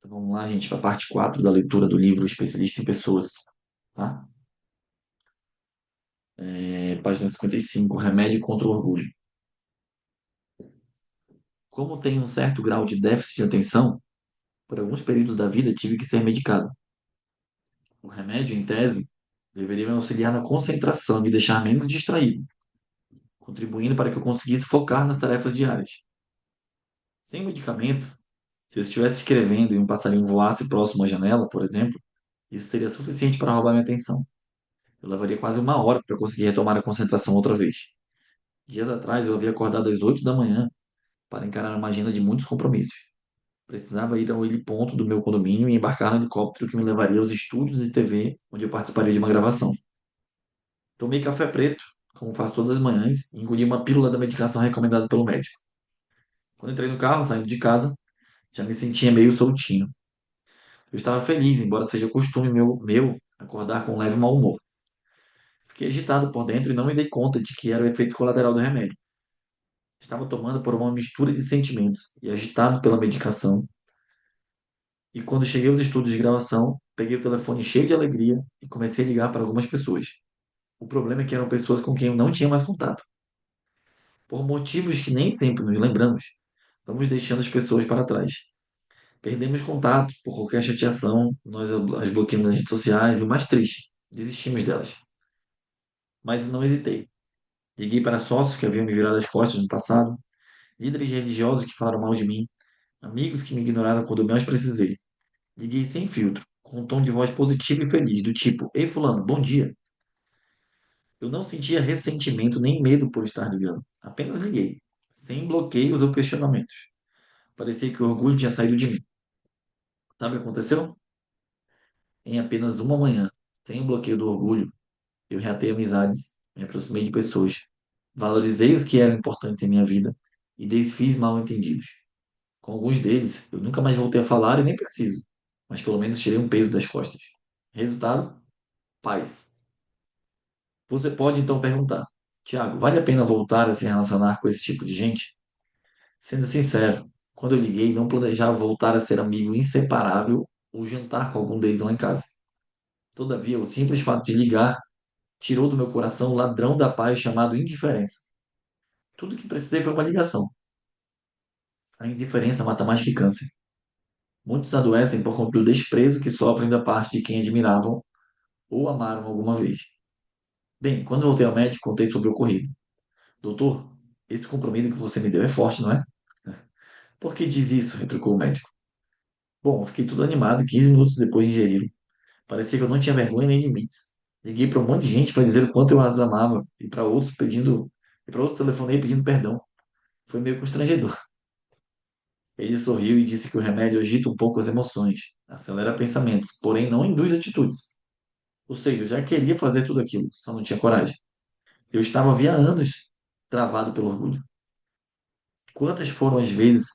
Então, vamos lá, gente, para a parte 4 da leitura do livro Especialista em Pessoas, tá? Página 55, Remédio contra o Orgulho. Como tenho um certo grau de déficit de atenção, por alguns períodos da vida tive que ser medicado. O remédio, em tese, deveria me auxiliar na concentração e me deixar menos distraído, contribuindo para que eu conseguisse focar nas tarefas diárias. Sem o medicamento, se eu estivesse escrevendo e um passarinho voasse próximo à janela, por exemplo, isso seria suficiente para roubar minha atenção. Eu levaria quase uma hora para conseguir retomar a concentração outra vez. Dias atrás eu havia acordado às 8 da manhã para encarar uma agenda de muitos compromissos. Precisava ir ao heliponto do meu condomínio e embarcar no helicóptero que me levaria aos estúdios de TV, onde eu participaria de uma gravação. Tomei café preto, como faço todas as manhãs, e engoli uma pílula da medicação recomendada pelo médico. Quando entrei no carro, saindo de casa, já me sentia meio soltinho. Eu estava feliz, embora seja costume meu acordar com um leve mau humor. Fiquei agitado por dentro e não me dei conta de que era o efeito colateral do remédio. Estava tomando por uma mistura de sentimentos e agitado pela medicação. E quando cheguei aos estúdios de gravação, peguei o telefone cheio de alegria e comecei a ligar para algumas pessoas. O problema é que eram pessoas com quem eu não tinha mais contato. Por motivos que nem sempre nos lembramos, vamos deixando as pessoas para trás. Perdemos contato por qualquer chateação, nós as bloqueamos nas redes sociais e o mais triste, desistimos delas. Mas não hesitei. Liguei para sócios que haviam me virado as costas no passado, líderes religiosos que falaram mal de mim, amigos que me ignoraram quando eu menos precisei. Liguei sem filtro, com um tom de voz positivo e feliz, do tipo: Ei, Fulano, bom dia. Eu não sentia ressentimento nem medo por estar ligando. Apenas liguei, sem bloqueios ou questionamentos. Parecia que o orgulho tinha saído de mim. Sabe o que aconteceu? Em apenas uma manhã, sem o bloqueio do orgulho, eu reatei amizades, me aproximei de pessoas, valorizei os que eram importantes em minha vida e desfiz mal-entendidos. Com alguns deles, eu nunca mais voltei a falar e nem preciso, mas pelo menos tirei um peso das costas. Resultado? Paz. Você pode então perguntar: Tiago, vale a pena voltar a se relacionar com esse tipo de gente? Sendo sincero, quando eu liguei, não planejava voltar a ser amigo inseparável ou jantar com algum deles lá em casa. Todavia, o simples fato de ligar tirou do meu coração o ladrão da paz chamado indiferença. Tudo o que precisei foi uma ligação. A indiferença mata mais que câncer. Muitos adoecem por conta do desprezo que sofrem da parte de quem admiravam ou amaram alguma vez. Bem, quando voltei ao médico, contei sobre o ocorrido. Doutor, esse comprimido que você me deu é forte, não é? Por que diz isso? Retrucou o médico. Bom, eu fiquei tudo animado e 15 minutos depois de ingeri-lo. Parecia que eu não tinha vergonha nem limites. Liguei para um monte de gente para dizer o quanto eu as amava e para outros pedindo, e para outros telefonei pedindo perdão. Foi meio constrangedor. Ele sorriu e disse que o remédio agita um pouco as emoções, acelera pensamentos, porém não induz atitudes. Ou seja, eu já queria fazer tudo aquilo, só não tinha coragem. Eu estava havia anos travado pelo orgulho. Quantas foram as vezes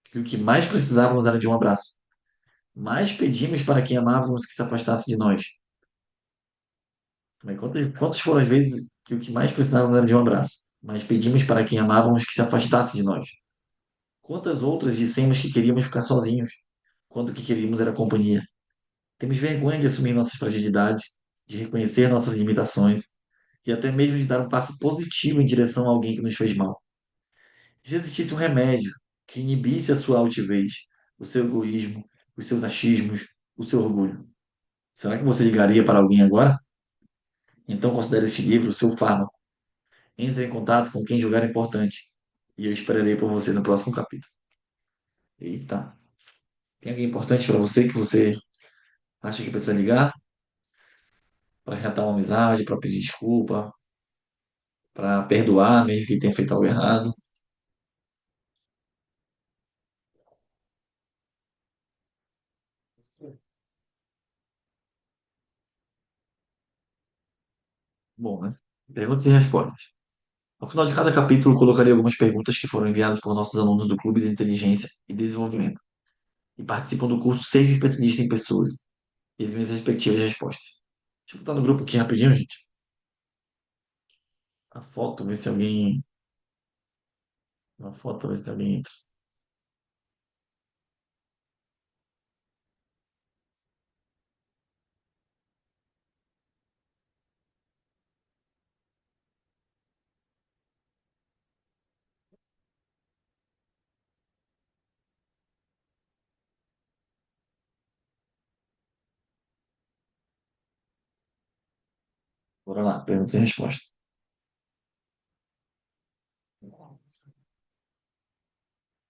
que o que mais precisávamos era de um abraço? Mais pedimos para quem amávamos que se afastasse de nós. Mas quantas foram as vezes que o que mais precisávamos era de um abraço? Mas pedimos para quem amávamos que se afastasse de nós. Quantas outras dissemos que queríamos ficar sozinhos, quando o que queríamos era companhia? Temos vergonha de assumir nossas fragilidades, de reconhecer nossas limitações e até mesmo de dar um passo positivo em direção a alguém que nos fez mal. E se existisse um remédio que inibisse a sua altivez, o seu egoísmo, os seus achismos, o seu orgulho, será que você ligaria para alguém agora? Então considere este livro o seu fármaco. Entre em contato com quem julgar importante e eu esperarei por você no próximo capítulo. Eita, tem alguém importante para você que você acha que precisa ligar para reatar uma amizade, para pedir desculpa, para perdoar mesmo que tenha feito algo errado? Bom, né? Perguntas e respostas. Ao final de cada capítulo, colocarei algumas perguntas que foram enviadas por nossos alunos do Clube de Inteligência e Desenvolvimento e participam do curso Seja Especialista em Pessoas e as minhas respectivas respostas. Deixa eu botar no grupo aqui rapidinho, gente. A foto, ver se alguém. Uma foto, ver se alguém entra. Bora lá, pergunta e resposta.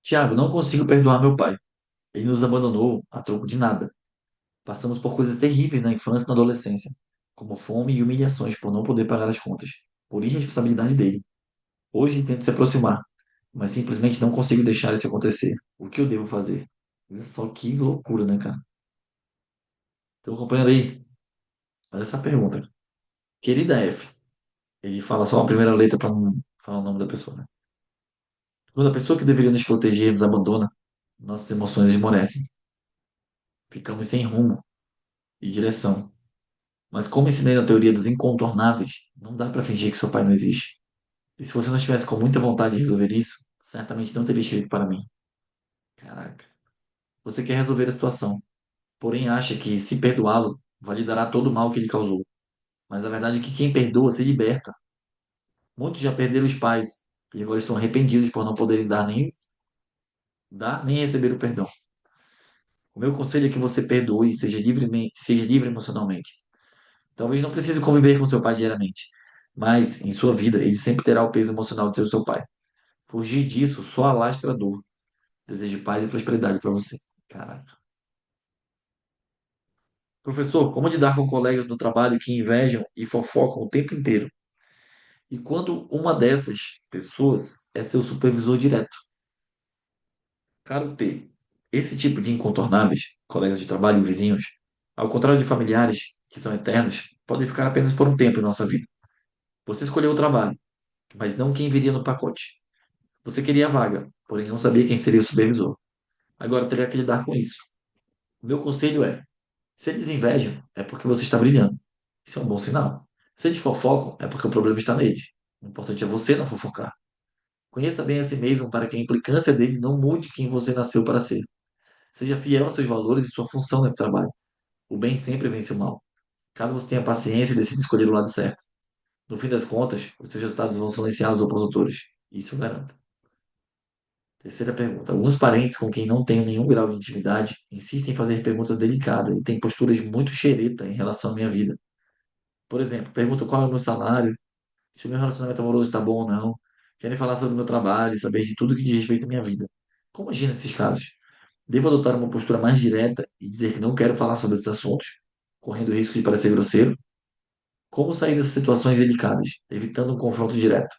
Tiago, não consigo perdoar meu pai. Ele nos abandonou a troco de nada. Passamos por coisas terríveis na infância e na adolescência, como fome e humilhações por não poder pagar as contas, por irresponsabilidade dele. Hoje tento se aproximar, mas simplesmente não consigo deixar isso acontecer. O que eu devo fazer? Olha só que loucura, né, cara? Estão acompanhando aí? Olha essa pergunta. Querida F, ele fala só a primeira letra para não falar o nome da pessoa, né? Quando a pessoa que deveria nos proteger nos abandona, nossas emoções esmorecem. Ficamos sem rumo e direção. Mas como ensinei na teoria dos incontornáveis, não dá para fingir que seu pai não existe. E se você não estivesse com muita vontade de resolver isso, certamente não teria escrito para mim. Caraca. Você quer resolver a situação, porém acha que, se perdoá-lo, validará todo o mal que ele causou. Mas a verdade é que quem perdoa se liberta. Muitos já perderam os pais e agora estão arrependidos por não poderem dar nem receber o perdão. O meu conselho é que você perdoe e seja livre emocionalmente. Talvez não precise conviver com seu pai diariamente, mas em sua vida ele sempre terá o peso emocional de ser o seu pai. Fugir disso só alastra a dor. Desejo paz e prosperidade para você. Caraca. Professor, como lidar com colegas do trabalho que invejam e fofocam o tempo inteiro? E quando uma dessas pessoas é seu supervisor direto? Caro T, esse tipo de incontornáveis, colegas de trabalho e vizinhos, ao contrário de familiares, que são eternos, podem ficar apenas por um tempo em nossa vida. Você escolheu o trabalho, mas não quem viria no pacote. Você queria a vaga, porém não sabia quem seria o supervisor. Agora teria que lidar com isso. O meu conselho é: se eles invejam, é porque você está brilhando. Isso é um bom sinal. Se eles fofocam, é porque o problema está neles. O importante é você não fofocar. Conheça bem a si mesmo para que a implicância deles não mude quem você nasceu para ser. Seja fiel aos seus valores e sua função nesse trabalho. O bem sempre vence o mal. Caso você tenha paciência e decida escolher o lado certo. No fim das contas, os seus resultados vão silenciar os opositores. Isso eu garanto. Terceira pergunta. Alguns parentes com quem não tenho nenhum grau de intimidade insistem em fazer perguntas delicadas e têm posturas muito xereta em relação à minha vida. Por exemplo, perguntam qual é o meu salário, se o meu relacionamento amoroso está bom ou não, querem falar sobre o meu trabalho e saber de tudo que diz respeito à minha vida. Como agir nesses casos? Devo adotar uma postura mais direta e dizer que não quero falar sobre esses assuntos, correndo o risco de parecer grosseiro? Como sair dessas situações delicadas, evitando um confronto direto?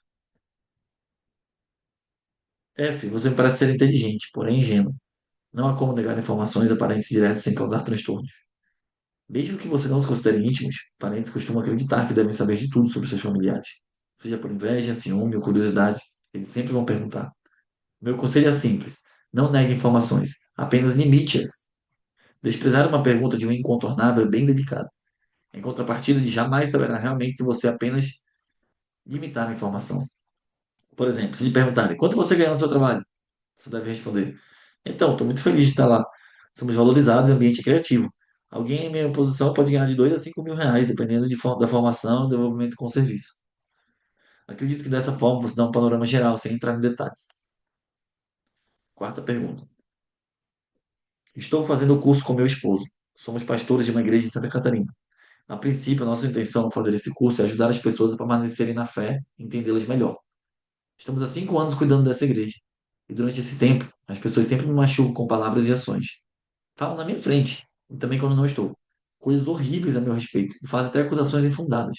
F, você me parece ser inteligente, porém ingênuo. Não há como negar informações aparentes e diretas sem causar transtornos. Mesmo que você não os considere íntimos, parentes costumam acreditar que devem saber de tudo sobre seus familiares. Seja por inveja, ciúme ou curiosidade, eles sempre vão perguntar. Meu conselho é simples: não negue informações, apenas limite-as. Desprezar uma pergunta de um incontornável é bem delicado. Em contrapartida, de jamais saberá realmente se você apenas limitar a informação. Por exemplo, se lhe perguntarem quanto você ganhou no seu trabalho, você deve responder: então, estou muito feliz de estar lá. Somos valorizados em ambiente criativo. Alguém em minha posição pode ganhar de 2 a 5 mil reais, dependendo da formação e desenvolvimento com o serviço. Acredito que dessa forma você dá um panorama geral, sem entrar em detalhes. Quarta pergunta. Estou fazendo o curso com meu esposo. Somos pastores de uma igreja em Santa Catarina. A princípio, a nossa intenção ao fazer esse curso é ajudar as pessoas a permanecerem na fé e entendê-las melhor. Estamos há 5 anos cuidando dessa igreja. E durante esse tempo, as pessoas sempre me machucam com palavras e ações. Falam na minha frente, e também quando não estou. Coisas horríveis a meu respeito, e fazem até acusações infundadas.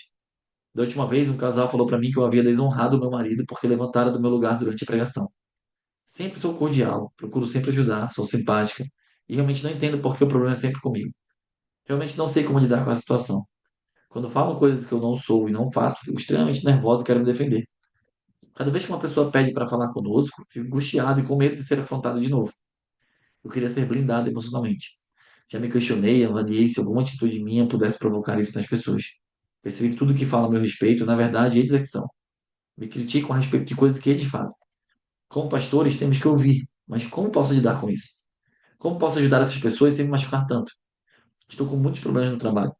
Da última vez, um casal falou para mim que eu havia desonrado o meu marido porque levantara do meu lugar durante a pregação. Sempre sou cordial, procuro sempre ajudar, sou simpática, e realmente não entendo por que o problema é sempre comigo. Realmente não sei como lidar com a situação. Quando falam coisas que eu não sou e não faço, fico extremamente nervosa e quero me defender. Cada vez que uma pessoa pede para falar conosco, fico angustiado e com medo de ser afrontado de novo. Eu queria ser blindado emocionalmente. Já me questionei, avaliei se alguma atitude minha pudesse provocar isso nas pessoas. Percebi que tudo que falam a meu respeito, na verdade, eles é que são. Me criticam a respeito de coisas que eles fazem. Como pastores, temos que ouvir. Mas como posso lidar com isso? Como posso ajudar essas pessoas sem me machucar tanto? Estou com muitos problemas no trabalho,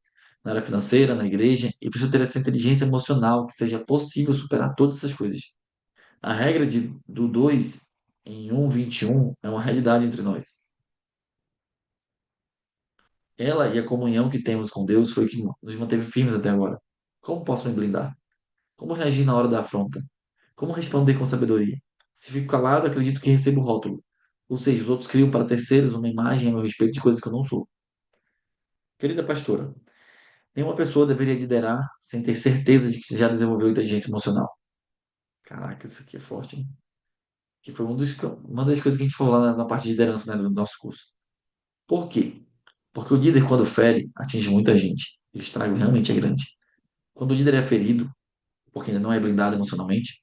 na área financeira, na igreja, e preciso ter essa inteligência emocional que seja possível superar todas essas coisas. A regra do 2 em 1,21 é uma realidade entre nós. Ela e a comunhão que temos com Deus foi o que nos manteve firmes até agora. Como posso me blindar? Como reagir na hora da afronta? Como responder com sabedoria? Se fico calado, acredito que recebo rótulo. Ou seja, os outros criam para terceiros uma imagem a meu respeito de coisas que eu não sou. Querida pastora, nenhuma pessoa deveria liderar sem ter certeza de que já desenvolveu inteligência emocional. Caraca, isso aqui é forte, hein? Que foi uma das coisas que a gente falou lá na parte de liderança, né, do nosso curso. Por quê? Porque o líder, quando fere, atinge muita gente. E o estrago realmente é grande. Quando o líder é ferido, porque ainda não é blindado emocionalmente,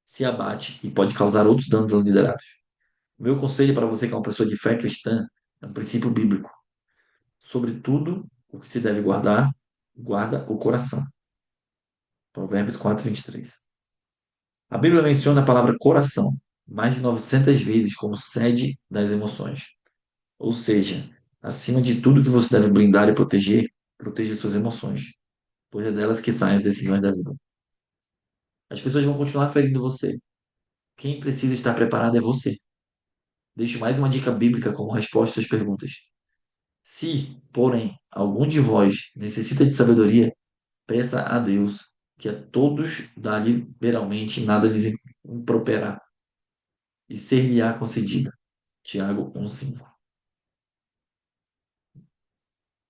se abate e pode causar outros danos aos liderados. Meu conselho para você que é uma pessoa de fé cristã é um princípio bíblico. Sobre tudo o que se deve guardar, guarda o coração. Provérbios 4:23. A Bíblia menciona a palavra coração mais de 900 vezes como sede das emoções. Ou seja, acima de tudo que você deve blindar e proteger, proteja suas emoções, pois é delas que saem as decisões da vida. As pessoas vão continuar ferindo você. Quem precisa estar preparado é você. Deixo mais uma dica bíblica como resposta às perguntas. Se, porém, algum de vós necessita de sabedoria, peça a Deus, que a todos dá liberalmente, nada lhes improperá, e ser-lhe-á concedida. Tiago 1:5.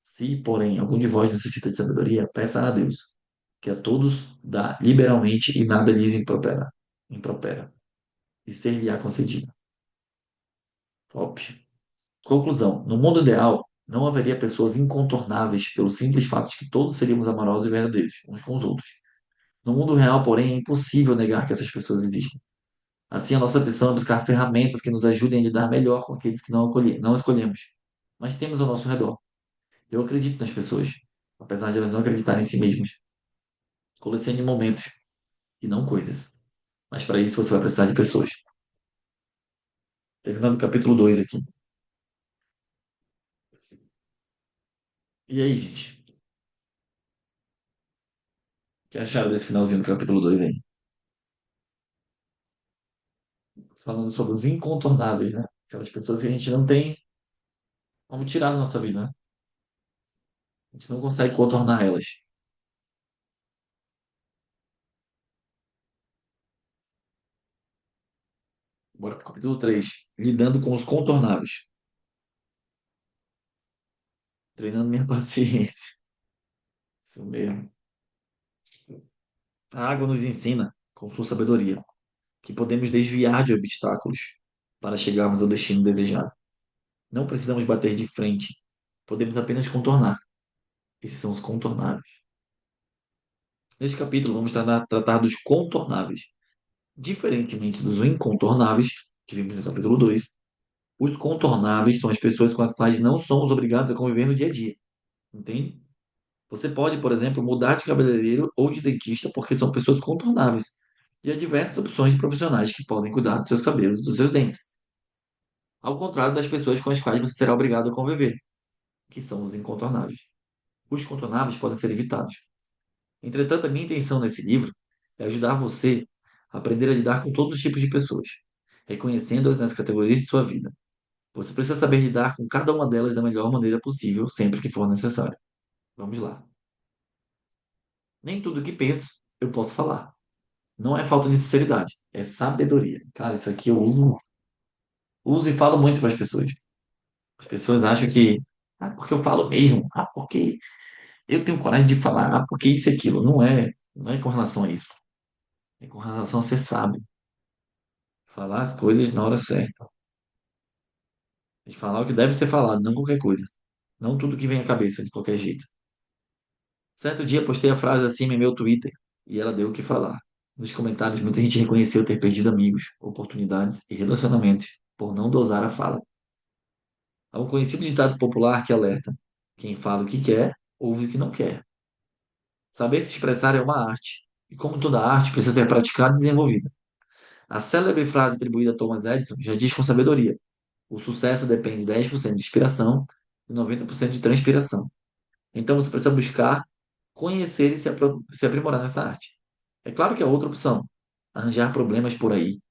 Se, porém, algum de vós necessita de sabedoria, peça a Deus, que a todos dá liberalmente e nada lhes impropera, e ser-lhe-á concedida. Top. Conclusão. No mundo ideal, não haveria pessoas incontornáveis pelo simples fato de que todos seríamos amorosos e verdadeiros, uns com os outros. No mundo real, porém, é impossível negar que essas pessoas existem. Assim, a nossa missão é buscar ferramentas que nos ajudem a lidar melhor com aqueles que não escolhemos, mas temos ao nosso redor. Eu acredito nas pessoas, apesar de elas não acreditarem em si mesmas. Colecione momentos e não coisas. Mas para isso você vai precisar de pessoas. Terminando o capítulo 2 aqui. E aí, gente? O que acharam desse finalzinho do capítulo 2 aí? Falando sobre os incontornáveis, né? Aquelas pessoas que a gente não tem como tirar da nossa vida, né? A gente não consegue contornar elas. Bora pro capítulo 3. Lidando com os contornáveis. Treinando minha paciência. Isso mesmo. A água nos ensina, com sua sabedoria, que podemos desviar de obstáculos para chegarmos ao destino desejado. Não precisamos bater de frente, podemos apenas contornar. Esses são os contornáveis. Neste capítulo, vamos tratar dos contornáveis. Diferentemente dos incontornáveis, que vimos no capítulo 2, os contornáveis são as pessoas com as quais não somos obrigados a conviver no dia a dia. Entende? Você pode, por exemplo, mudar de cabeleireiro ou de dentista porque são pessoas contornáveis. E há diversas opções de profissionais que podem cuidar dos seus cabelos e dos seus dentes. Ao contrário das pessoas com as quais você será obrigado a conviver, que são os incontornáveis. Os contornáveis podem ser evitados. Entretanto, a minha intenção nesse livro é ajudar você a aprender a lidar com todos os tipos de pessoas, reconhecendo-as nas categorias de sua vida. Você precisa saber lidar com cada uma delas da melhor maneira possível, sempre que for necessário. Vamos lá. Nem tudo o que penso eu posso falar. Não é falta de sinceridade, é sabedoria. Cara, isso aqui eu uso e falo muito para as pessoas. As pessoas acham que, porque eu falo mesmo, porque eu tenho coragem de falar, porque isso e aquilo. Não é com relação a isso. É com relação a ser sábio. Falar as coisas na hora certa. E falar o que deve ser falado, não qualquer coisa. Não tudo que vem à cabeça, de qualquer jeito. Certo dia postei a frase acima em meu Twitter e ela deu o que falar. Nos comentários, muita gente reconheceu ter perdido amigos, oportunidades e relacionamentos por não dosar a fala. Há um conhecido ditado popular que alerta: quem fala o que quer, ouve o que não quer. Saber se expressar é uma arte, e como toda arte, precisa ser praticada e desenvolvida. A célebre frase atribuída a Thomas Edison já diz com sabedoria: o sucesso depende de 10% de inspiração e 90% de transpiração. Então você precisa buscar, conhecer e se aprimorar nessa arte. É claro que há outra opção: arranjar problemas por aí.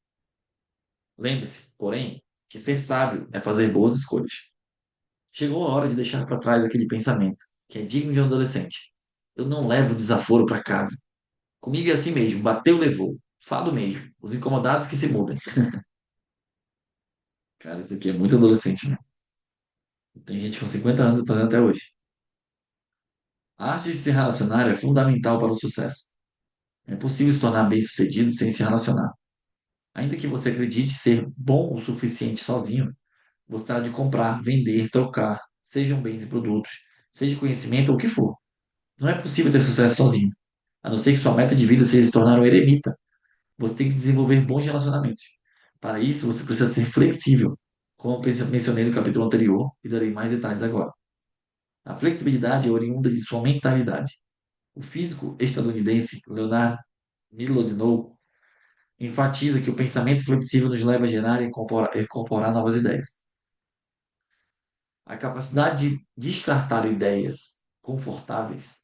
Lembre-se, porém, que ser sábio é fazer boas escolhas. Chegou a hora de deixar para trás aquele pensamento, que é digno de um adolescente. Eu não levo desaforo para casa. Comigo é assim mesmo, bateu, levou. Fado mesmo. Os incomodados que se mudem. Cara, isso aqui é muito adolescente, né? Tem gente com 50 anos fazendo até hoje. A arte de se relacionar é fundamental para o sucesso. É possível se tornar bem-sucedido sem se relacionar. Ainda que você acredite ser bom o suficiente sozinho, você terá de comprar, vender, trocar, sejam bens e produtos, seja conhecimento ou o que for. Não é possível ter sucesso sozinho, a não ser que sua meta de vida seja se tornar um eremita. Você tem que desenvolver bons relacionamentos. Para isso, você precisa ser flexível, como mencionei no capítulo anterior, e darei mais detalhes agora. A flexibilidade é oriunda de sua mentalidade. O físico estadunidense Leonard Mlodinow enfatiza que o pensamento flexível nos leva a gerar e incorporar novas ideias. A capacidade de descartar ideias confortáveis,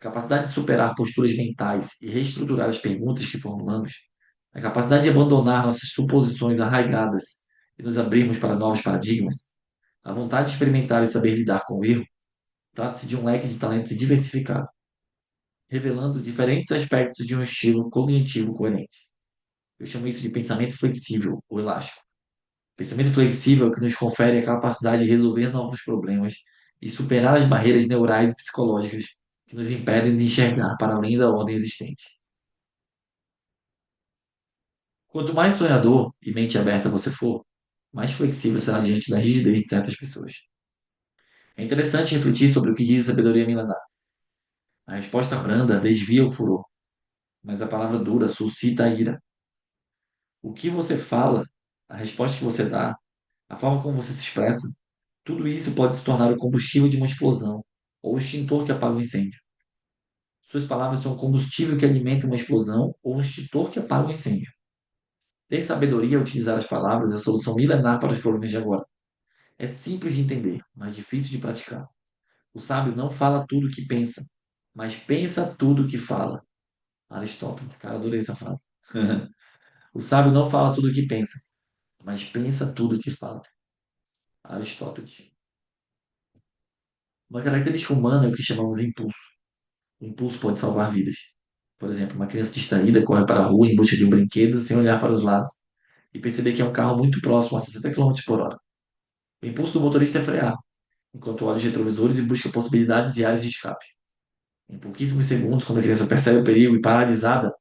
a capacidade de superar posturas mentais e reestruturar as perguntas que formulamos, a capacidade de abandonar nossas suposições arraigadas e nos abrirmos para novos paradigmas, a vontade de experimentar e saber lidar com o erro, trata-se de um leque de talentos diversificado, revelando diferentes aspectos de um estilo cognitivo coerente. Eu chamo isso de pensamento flexível ou elástico. Pensamento flexível é o que nos confere a capacidade de resolver novos problemas e superar as barreiras neurais e psicológicas que nos impedem de enxergar para além da ordem existente. Quanto mais sonhador e mente aberta você for, mais flexível será diante da rigidez de certas pessoas. É interessante refletir sobre o que diz a sabedoria milenar. A resposta branda desvia o furor, mas a palavra dura suscita a ira. O que você fala, a resposta que você dá, a forma como você se expressa, tudo isso pode se tornar o combustível de uma explosão ou o extintor que apaga o incêndio. Suas palavras são o combustível que alimenta uma explosão ou um extintor que apaga um incêndio. Ter sabedoria ao utilizar as palavras é a solução milenar para os problemas de agora. É simples de entender, mas difícil de praticar. O sábio não fala tudo o que pensa, mas pensa tudo o que fala. Aristóteles, cara, adorei essa frase. O sábio não fala tudo o que pensa, mas pensa tudo o que fala. Aristóteles. Uma característica humana é o que chamamos impulso. O impulso pode salvar vidas. Por exemplo, uma criança distraída corre para a rua em busca de um brinquedo sem olhar para os lados e perceber que é um carro muito próximo a 60 km por hora. O impulso do motorista é frear, enquanto olha os retrovisores e busca possibilidades de áreas de escape. Em pouquíssimos segundos, quando a criança percebe o perigo e, paralisada,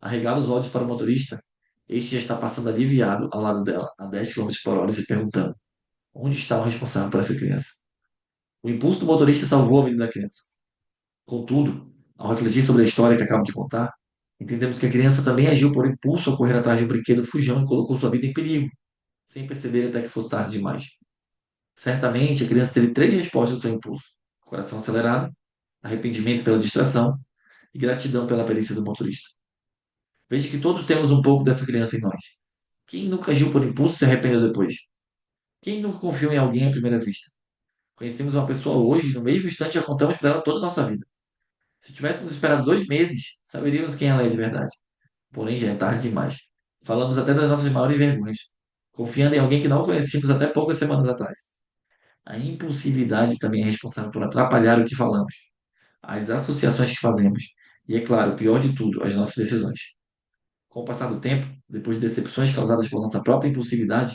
arregala os olhos para o motorista, este já está passando aliviado ao lado dela, a 10 km por hora, e se perguntando: onde está o responsável por essa criança? O impulso do motorista salvou a vida da criança. Contudo, ao refletir sobre a história que acabo de contar, entendemos que a criança também agiu por impulso ao correr atrás de um brinquedo fujão e colocou sua vida em perigo, sem perceber até que fosse tarde demais. Certamente, a criança teve três respostas ao seu impulso: coração acelerado, arrependimento pela distração e gratidão pela perícia do motorista. Veja que todos temos um pouco dessa criança em nós. Quem nunca agiu por impulso e se arrependeu depois? Quem nunca confiou em alguém à primeira vista? Conhecemos uma pessoa hoje e no mesmo instante já contamos para ela toda a nossa vida. Se tivéssemos esperado 2 meses, saberíamos quem ela é de verdade. Porém, já é tarde demais. Falamos até das nossas maiores vergonhas, confiando em alguém que não conhecíamos até poucas semanas atrás. A impulsividade também é responsável por atrapalhar o que falamos, as associações que fazemos e, é claro, o pior de tudo, as nossas decisões. Com o passar do tempo, depois de decepções causadas por nossa própria impulsividade,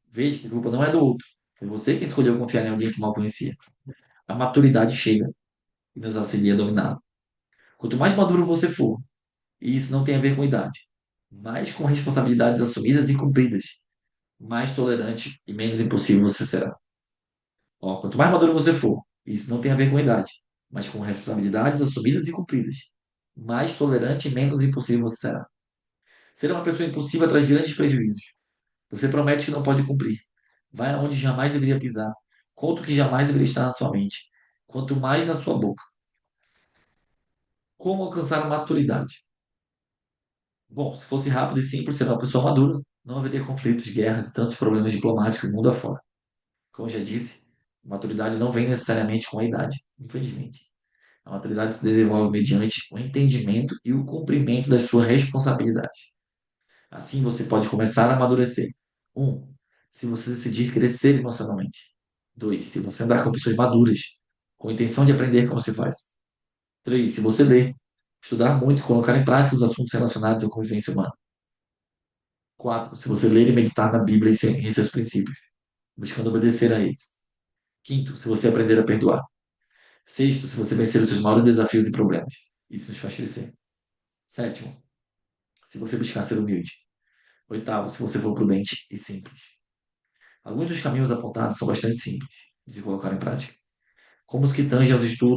veja que a culpa não é do outro. Foi você quem escolheu confiar em alguém que mal conhecia. A maturidade chega e nos auxilia a dominá-la. Quanto mais maduro você for, e isso não tem a ver com idade, mais com responsabilidades assumidas e cumpridas, mais tolerante e menos impulsivo você será. Ó, quanto mais maduro você for, e isso não tem a ver com idade, mas com responsabilidades assumidas e cumpridas, mais tolerante e menos impulsivo você será. Ser uma pessoa impulsiva traz grandes prejuízos. Você promete que não pode cumprir. Vai aonde jamais deveria pisar. Conta o que jamais deveria estar na sua mente. Quanto mais na sua boca. Como alcançar a maturidade? Bom, se fosse rápido e simples, ser uma pessoa madura, não haveria conflitos, guerras e tantos problemas diplomáticos mundo afora. Como já disse, maturidade não vem necessariamente com a idade, infelizmente. A maturidade se desenvolve mediante o entendimento e o cumprimento das suas responsabilidades. Assim você pode começar a amadurecer. 1. Se você decidir crescer emocionalmente. 2. Se você andar com pessoas maduras, com a intenção de aprender como se faz. 3. Se você ler, estudar muito e colocar em prática os assuntos relacionados à convivência humana. 4. Se você ler e meditar na Bíblia em seus princípios, buscando obedecer a eles. 5. Se você aprender a perdoar. 6. Se você vencer os seus maiores desafios e problemas. Isso nos faz crescer. 7. Se você buscar ser humilde. 8. Se você for prudente e simples. Alguns dos caminhos apontados são bastante simples de se colocar em prática, como os que tangem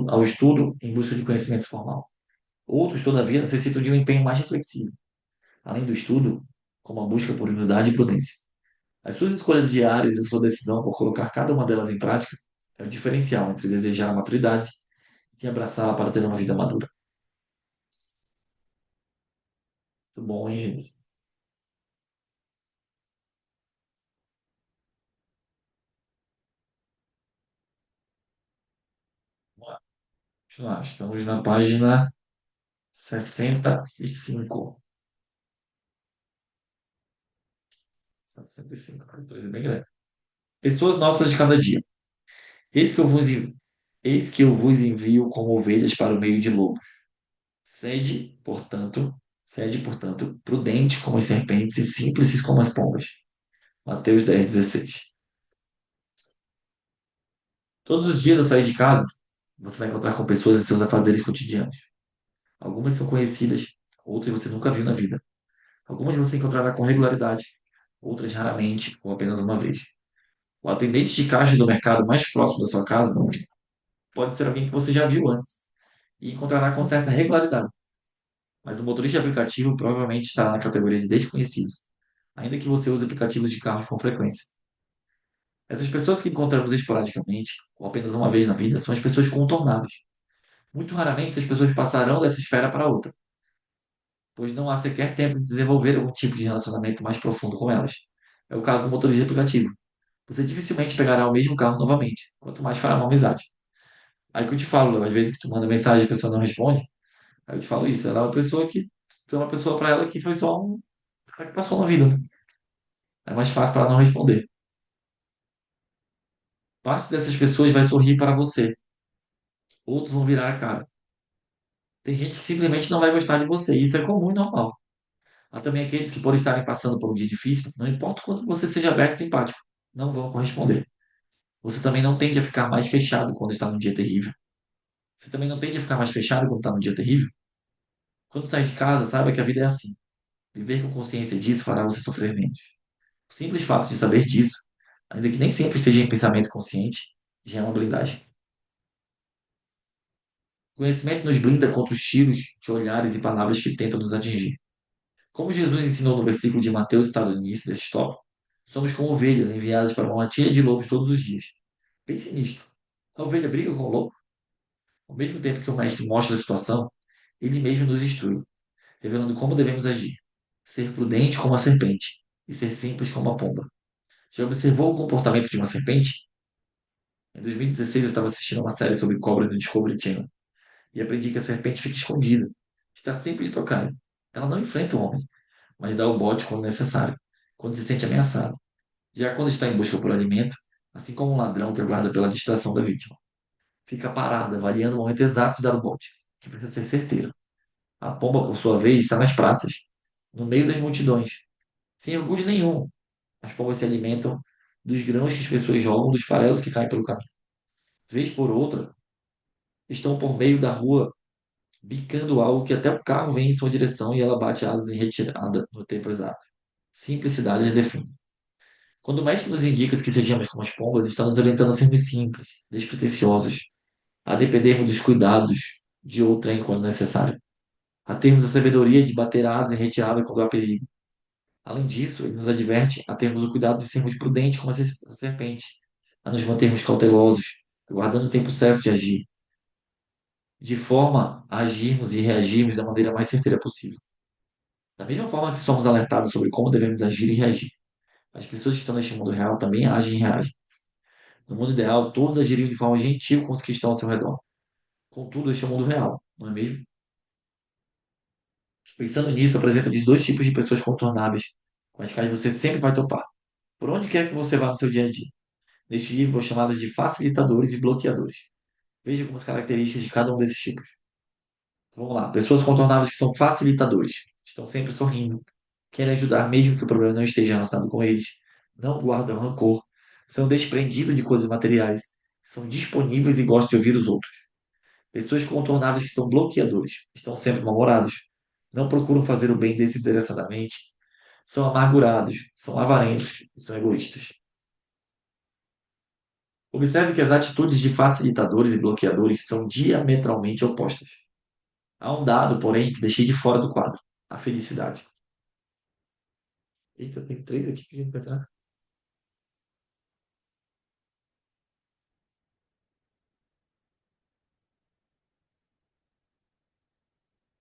ao estudo em busca de conhecimento formal. Outros, todavia, necessitam de um empenho mais reflexivo, além do estudo, como a busca por humildade e prudência. As suas escolhas diárias e a sua decisão por colocar cada uma delas em prática é o diferencial entre desejar a maturidade e abraçá-la para ter uma vida madura. Muito bom, e vamos lá, continuar. Estamos na página 65. 65, é bem grande. Pessoas nossas de cada dia. Eis que eu vos, en- eis que eu vos envio como ovelhas para o meio de lobos. Sede, portanto, sede, portanto, prudente como as serpentes e simples como as pombas. Mateus 10:16. Todos os dias ao sair de casa, você vai encontrar com pessoas em seus afazeres cotidianos. Algumas são conhecidas, outras você nunca viu na vida. Algumas você encontrará com regularidade, outras raramente ou apenas uma vez. O atendente de caixa do mercado mais próximo da sua casa pode ser alguém que você já viu antes e encontrará com certa regularidade. Mas o motorista de aplicativo provavelmente estará na categoria de desconhecidos, ainda que você use aplicativos de carros com frequência. Essas pessoas que encontramos esporadicamente, ou apenas uma vez na vida, são as pessoas contornáveis. Muito raramente essas pessoas passarão dessa esfera para outra, pois não há sequer tempo de desenvolver algum tipo de relacionamento mais profundo com elas. É o caso do motorista de aplicativo. Você dificilmente pegará o mesmo carro novamente, quanto mais fará uma amizade. Aí que eu te falo, às vezes que tu manda mensagem e a pessoa não responde, aí eu te falo isso, ela é uma pessoa que, tu é uma pessoa para ela que foi só um cara que passou na vida, né? É mais fácil para ela não responder. Parte dessas pessoas vai sorrir para você, outros vão virar a cara. Tem gente que simplesmente não vai gostar de você, e isso é comum e normal. Há também aqueles que, por estarem passando por um dia difícil, não importa o quanto você seja aberto e simpático, não vão corresponder. Você também não tende a ficar mais fechado quando está num dia terrível. Você também não tende a ficar mais fechado quando está num dia terrível. Quando sair de casa, saiba que a vida é assim. Viver com consciência disso fará você sofrer menos. O simples fato de saber disso, ainda que nem sempre esteja em pensamento consciente, já é uma blindagem. O conhecimento nos blinda contra os tiros de olhares e palavras que tentam nos atingir. Como Jesus ensinou no versículo de Mateus, está no início desse tópico, somos como ovelhas enviadas para uma matilha de lobos todos os dias. Pense nisto. A ovelha briga com o lobo? Ao mesmo tempo que o mestre mostra a situação, ele mesmo nos instrui, revelando como devemos agir. Ser prudente como a serpente e ser simples como a pomba. Já observou o comportamento de uma serpente? Em 2016, eu estava assistindo uma série sobre cobras no Discovery Channel e aprendi que a serpente fica escondida. Está sempre de tocaia. Ela não enfrenta o homem, mas dá o bote quando necessário, quando se sente ameaçado. Já quando está em busca por alimento, assim como um ladrão que aguarda pela distração da vítima, fica parada, avaliando o momento exato de dar o bote, que precisa ser certeiro. A pomba, por sua vez, está nas praças, no meio das multidões, sem orgulho nenhum. As pombas se alimentam dos grãos que as pessoas jogam, dos farelos que caem pelo caminho. Vez por outra, estão por meio da rua, bicando algo que até o carro vem em sua direção e ela bate asas em retirada no tempo exato. Simplicidade as define. Quando o mestre nos indica que sejamos como as pombas, está nos orientando a sermos simples, despretensiosos, a dependermos dos cuidados de outrem quando necessário, a termos a sabedoria de bater asas em retirada quando há perigo. Além disso, ele nos adverte a termos o cuidado de sermos prudentes como a serpente, a nos mantermos cautelosos, aguardando o tempo certo de agir, de forma a agirmos e reagirmos da maneira mais certeira possível. Da mesma forma que somos alertados sobre como devemos agir e reagir, as pessoas que estão neste mundo real também agem e reagem. No mundo ideal, todos agiriam de forma gentil com os que estão ao seu redor. Contudo, este é o mundo real, não é mesmo? Pensando nisso, apresento-lhes dois tipos de pessoas contornáveis, com as quais você sempre vai topar, por onde quer que você vá no seu dia a dia. Neste livro, vou chamá-las de facilitadores e bloqueadores. Veja algumas características de cada um desses tipos. Vamos lá. Pessoas contornáveis que são facilitadores. Estão sempre sorrindo. Querem ajudar mesmo que o problema não esteja relacionado com eles. Não guardam rancor. São desprendidos de coisas materiais. São disponíveis e gostam de ouvir os outros. Pessoas contornáveis que são bloqueadores. Estão sempre mal-humorados. Não procuram fazer o bem desinteressadamente. São amargurados. São avarentos e são egoístas. Observe que as atitudes de facilitadores e bloqueadores são diametralmente opostas. Há um dado, porém, que deixei de fora do quadro: a felicidade. Eita, tem três aqui que a gente vai entrar.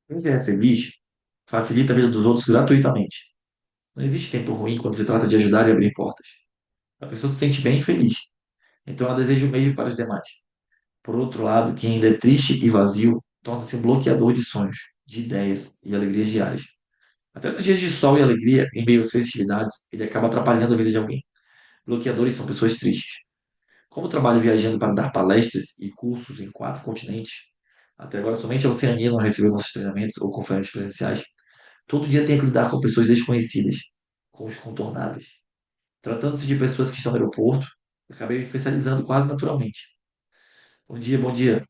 Quem é feliz facilita a vida dos outros gratuitamente. Não existe tempo ruim quando se trata de ajudar e abrir portas. A pessoa se sente bem e feliz, então ela deseja o mesmo para os demais. Por outro lado, quem ainda é triste e vazio torna-se um bloqueador de sonhos, de ideias e alegrias diárias. Até nos dias de sol e alegria, em meio às festividades, ele acaba atrapalhando a vida de alguém. Bloqueadores são pessoas tristes. Como trabalho viajando para dar palestras e cursos em 4 continentes, até agora somente a Oceania não recebeu nossos treinamentos ou conferências presenciais, todo dia tenho que lidar com pessoas desconhecidas, com os contornáveis. Tratando-se de pessoas que estão no aeroporto, acabei me especializando quase naturalmente. Bom dia, bom dia.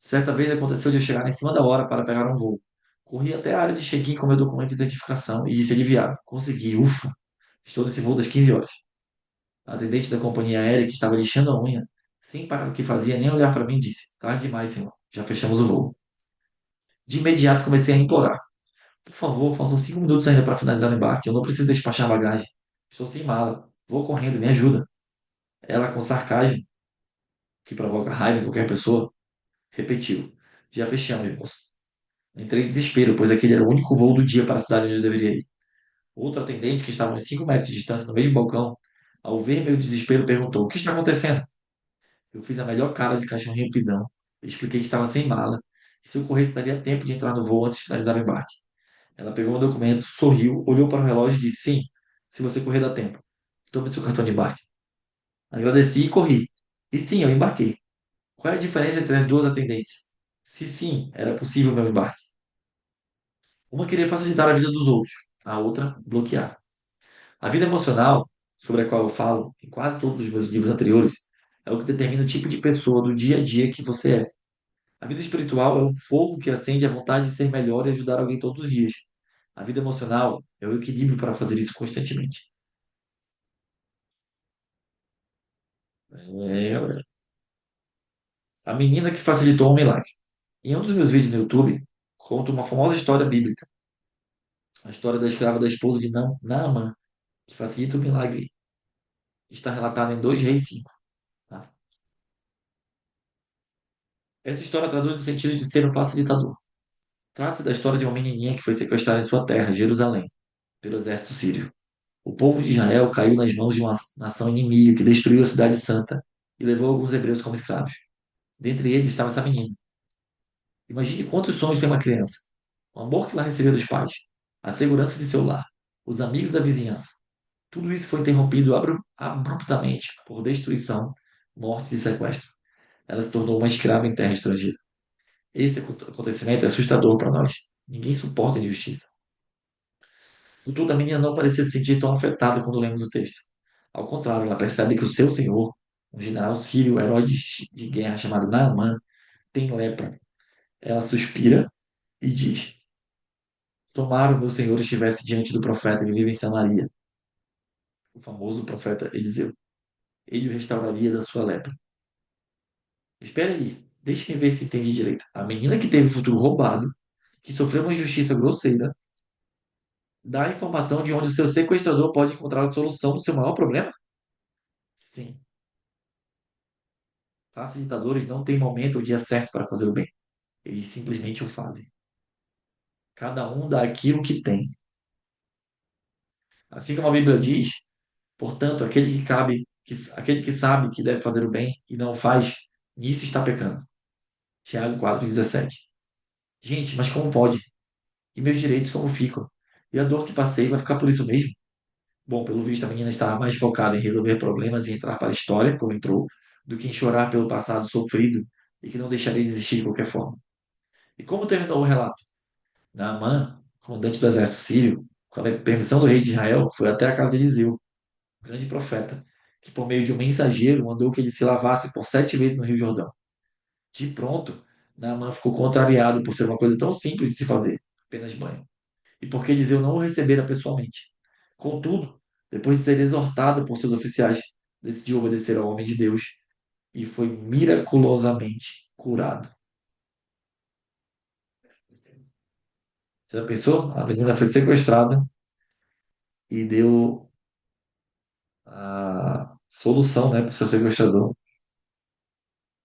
Certa vez aconteceu de eu chegar em cima da hora para pegar um voo. Corri até a área de check-in com meu documento de identificação e disse aliviado: consegui, ufa, estou nesse voo das 15 horas. A atendente da companhia aérea, que estava lixando a unha, sem parar o que fazia nem olhar para mim, disse: tarde demais, senhor, já fechamos o voo. De imediato comecei a implorar: por favor, faltam 5 minutos ainda para finalizar o embarque, eu não preciso despachar a bagagem. Estou sem mala, vou correndo, me ajuda. Ela, com sarcasmo, que provoca raiva em qualquer pessoa, repetiu: já fechamos, moço. Entrei em desespero, pois aquele era o único voo do dia para a cidade onde eu deveria ir. Outro atendente, que estava a uns 5 metros de distância no mesmo balcão, ao ver meu desespero, perguntou: o que está acontecendo? Eu fiz a melhor cara de cachorrinho pidão. Expliquei que estava sem mala e se eu corresse daria tempo de entrar no voo antes de finalizar o embarque. Ela pegou meu documento, sorriu, olhou para o relógio e disse: sim, se você correr dá tempo. Tome seu cartão de embarque. Agradeci e corri. E sim, eu embarquei. Qual é a diferença entre as duas atendentes? Se sim, era possível meu embarque. Uma queria facilitar a vida dos outros, a outra bloquear. A vida emocional, sobre a qual eu falo em quase todos os meus livros anteriores, é o que determina o tipo de pessoa do dia a dia que você é. A vida espiritual é um fogo que acende a vontade de ser melhor e ajudar alguém todos os dias. A vida emocional é o equilíbrio para fazer isso constantemente. É, a menina que facilitou um milagre. Em um dos meus vídeos no YouTube, conto uma famosa história bíblica, a história da escrava da esposa de Naamã, que facilita o milagre. Está relatada em 2 Reis 5. Tá? Essa história traduz o sentido de ser um facilitador. Trata-se da história de uma menininha que foi sequestrada em sua terra, Jerusalém, pelo exército sírio. O povo de Israel caiu nas mãos de uma nação inimiga que destruiu a cidade santa e levou alguns hebreus como escravos. Dentre eles estava essa menina. Imagine quantos sonhos tem uma criança. O amor que ela recebeu dos pais, a segurança de seu lar, os amigos da vizinhança. Tudo isso foi interrompido abruptamente por destruição, mortes e sequestro. Ela se tornou uma escrava em terra estrangeira. Esse acontecimento é assustador para nós. Ninguém suporta injustiça. Contudo, a menina não parecia se sentir tão afetada quando lemos o texto. Ao contrário, ela percebe que o seu senhor, um general sírio, herói de guerra chamado Naamã, tem lepra. Ela suspira e diz: tomara o meu senhor estivesse diante do profeta que vive em Samaria, o famoso profeta Eliseu. Ele o restauraria da sua lepra. Espera aí, deixe-me ver se entendi direito. A menina que teve o futuro roubado, que sofreu uma injustiça grosseira, dá a informação de onde o seu sequestrador pode encontrar a solução do seu maior problema? Sim. Facilitadores não têm momento ou dia certo para fazer o bem. Eles simplesmente o fazem. Cada um dá aquilo que tem. Assim como a Bíblia diz, portanto, aquele que sabe que deve fazer o bem e não o faz, nisso está pecando. Tiago 4,17. Gente, mas como pode? E meus direitos como ficam? E a dor que passei vai ficar por isso mesmo? Bom, pelo visto, a menina estava mais focada em resolver problemas e entrar para a história, como entrou, do que em chorar pelo passado sofrido e que não deixaria de existir de qualquer forma. E como terminou o relato? Naamã, comandante do exército sírio, com a permissão do rei de Israel, foi até a casa de Eliseu, o grande profeta, que por meio de um mensageiro mandou que ele se lavasse por 7 vezes no Rio Jordão. De pronto, Naamã ficou contrariado por ser uma coisa tão simples de se fazer, apenas banho, e porque Eliseu não o recebera pessoalmente. Contudo, depois de ser exortado por seus oficiais, decidiu obedecer ao homem de Deus e foi miraculosamente curado. Você já pensou? A menina foi sequestrada e deu a solução, né, para o seu sequestrador.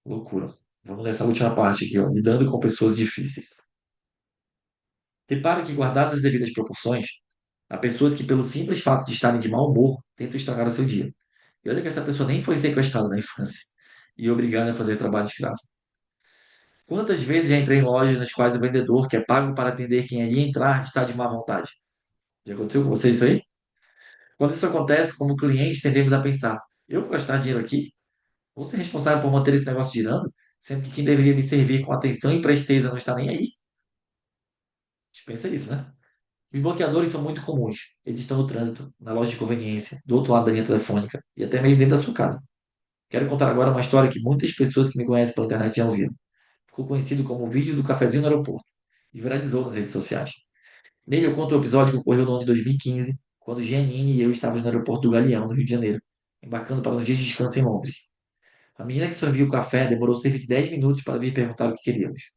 Loucura. Vamos nessa última parte aqui, ó, lidando com pessoas difíceis. Repare que, guardadas as devidas proporções, há pessoas que, pelo simples fato de estarem de mau humor, tentam estragar o seu dia. E olha que essa pessoa nem foi sequestrada na infância e obrigada a fazer trabalho escravo. Quantas vezes já entrei em lojas nas quais o vendedor, que é pago para atender quem ali entrar, está de má vontade? Já aconteceu com você isso aí? Quando isso acontece, como cliente, tendemos a pensar: eu vou gastar dinheiro aqui? Vou ser responsável por manter esse negócio girando, sendo que quem deveria me servir com atenção e presteza não está nem aí? A gente pensa isso, né? Os bloqueadores são muito comuns. Eles estão no trânsito, na loja de conveniência, do outro lado da linha telefônica e até mesmo dentro da sua casa. Quero contar agora uma história que muitas pessoas que me conhecem pela internet já ouviram. Ficou conhecido como o vídeo do cafezinho no aeroporto e viralizou nas redes sociais. Nele eu conto o episódio que ocorreu no ano de 2015, quando Giannini e eu estávamos no aeroporto do Galeão, no Rio de Janeiro, embarcando para um dia de descanso em Londres. A menina que serviu o café demorou cerca de 10 minutos para vir perguntar o que queríamos.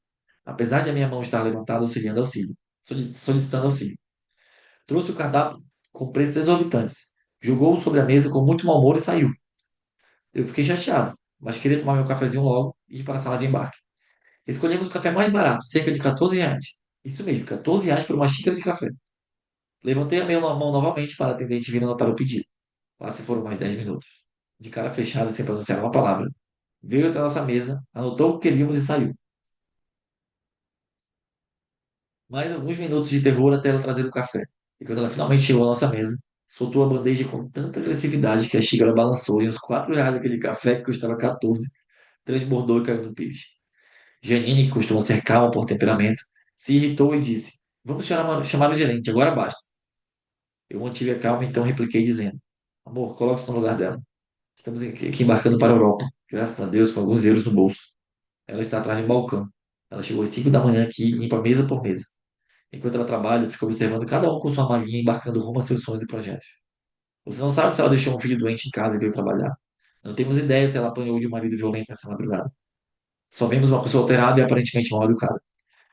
Apesar de a minha mão estar levantada solicitando auxílio. Trouxe o cardápio com preços exorbitantes. Jogou-o sobre a mesa com muito mau humor e saiu. Eu fiquei chateado, mas queria tomar meu cafezinho logo e ir para a sala de embarque. Escolhemos o café mais barato, cerca de R$ 14. Isso mesmo, R$ 14 por uma xícara de café. Levantei a minha mão novamente para a atendente vir anotar o pedido. Lá se foram mais 10 minutos. De cara fechada, sem pronunciar uma palavra. Veio até a nossa mesa, anotou o que queríamos e saiu. Mais alguns minutos de terror até ela trazer o café. E quando ela finalmente chegou à nossa mesa, soltou a bandeja com tanta agressividade que a xícara balançou e os R$ 4 daquele café que custava 14 transbordou e caiu no peixe. Janine, que costuma ser calma por temperamento, se irritou e disse: Vamos chamar o gerente, agora basta. Eu mantive a calma, então repliquei dizendo: Amor, coloque-se no lugar dela. Estamos aqui embarcando para a Europa, graças a Deus, com alguns euros no bolso. Ela está atrás de um balcão. Ela chegou às 5 da manhã aqui e limpa mesa por mesa. Enquanto ela trabalha, fica observando cada um com sua malinha embarcando rumo a seus sonhos e projetos. Você não sabe se ela deixou um filho doente em casa e veio trabalhar. Não temos ideia se ela apanhou de um marido violento nessa madrugada. Só vemos uma pessoa alterada e aparentemente mal educada.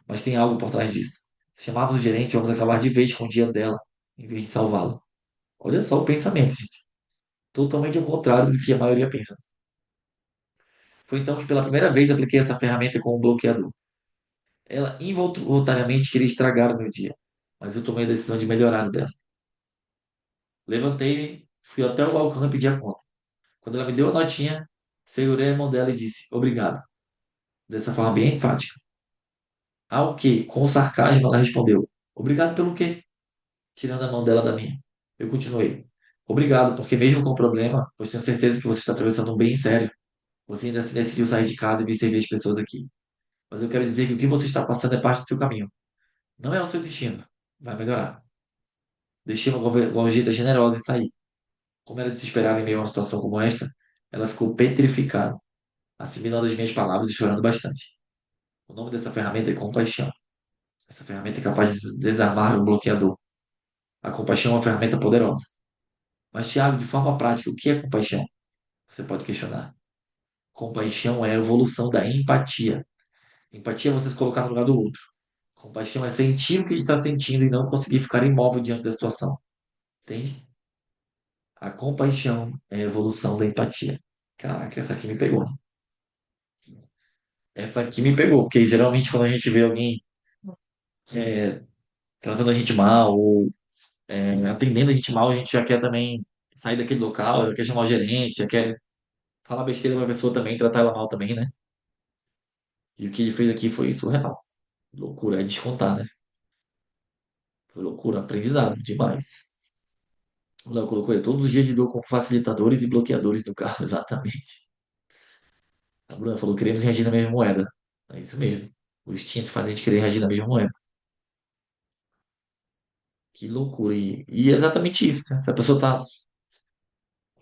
Mas tem algo por trás disso. Se chamarmos o gerente, vamos acabar de vez com o dia dela, em vez de salvá-lo. Olha só o pensamento, gente. Totalmente ao contrário do que a maioria pensa. Foi então que pela primeira vez apliquei essa ferramenta com um bloqueador. Ela involuntariamente queria estragar o meu dia, mas eu tomei a decisão de melhorar o dela. Levantei-me, fui até o balcão e pedi a conta. Quando ela me deu a notinha, segurei a mão dela e disse obrigado, dessa forma bem enfática. Ao que, com sarcasmo, ela respondeu: Obrigado pelo quê? Tirando a mão dela da minha. Eu continuei: Obrigado, porque mesmo com problema, pois tenho certeza que você está atravessando um bem sério. Você ainda se decidiu sair de casa e vir servir as pessoas aqui. Mas eu quero dizer que o que você está passando é parte do seu caminho. Não é o seu destino. Vai melhorar. Deixei uma gorjeta generosa e saí. Como era de se esperar em meio a uma situação como esta, ela ficou petrificada, assimilando as minhas palavras e chorando bastante. O nome dessa ferramenta é compaixão. Essa ferramenta é capaz de desarmar o bloqueador. A compaixão é uma ferramenta poderosa. Mas, Tiago, de forma prática, o que é compaixão? Você pode questionar. Compaixão é a evolução da empatia. Empatia é você se colocar no lugar do outro. Compaixão é sentir o que ele está sentindo e não conseguir ficar imóvel diante da situação. Entende? A compaixão é a evolução da empatia. Caraca, essa aqui me pegou. Essa aqui me pegou, porque geralmente quando a gente vê alguém é, tratando a gente mal ou atendendo a gente mal, a gente já quer também sair daquele local, já quer chamar o gerente, já quer falar besteira pra pessoa também, tratar ela mal também, né? E o que ele fez aqui foi surreal. Loucura, é descontar, né? Foi loucura, aprendizado demais. O Léo colocou aí, todos os dias lidou com facilitadores e bloqueadores do carro, exatamente. A Bruna falou, queremos reagir na mesma moeda. É isso mesmo. O instinto faz a gente querer reagir da mesma maneira. Que loucura. E é exatamente isso, né? Se a pessoa tá.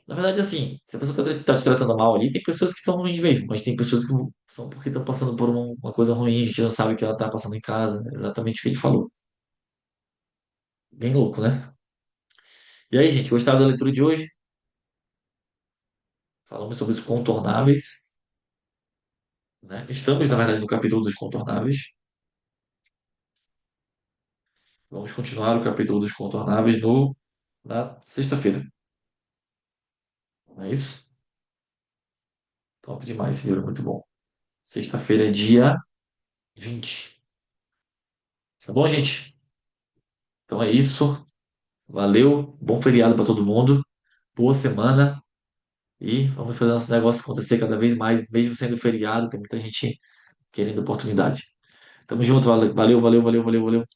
Na verdade, assim, se a pessoa tá te tratando mal ali, tem pessoas que são ruins mesmo, mas tem pessoas que são porque estão passando por uma coisa ruim, a gente não sabe o que ela tá passando em casa. É exatamente o que ele falou. Bem louco, né? E aí, gente, gostaram da leitura de hoje? Falamos sobre os contornáveis, né? Estamos, na verdade, no capítulo dos contornáveis. Vamos continuar o capítulo dos contornáveis na sexta-feira. Não é isso? Top demais esse livro, muito bom. Sexta-feira é dia 20. Tá bom, gente? Então é isso. Valeu. Bom feriado para todo mundo. Boa semana. E vamos fazer nosso negócio acontecer cada vez mais, mesmo sendo feriado. Tem muita gente querendo oportunidade. Tamo junto. Valeu, valeu, valeu, valeu, valeu.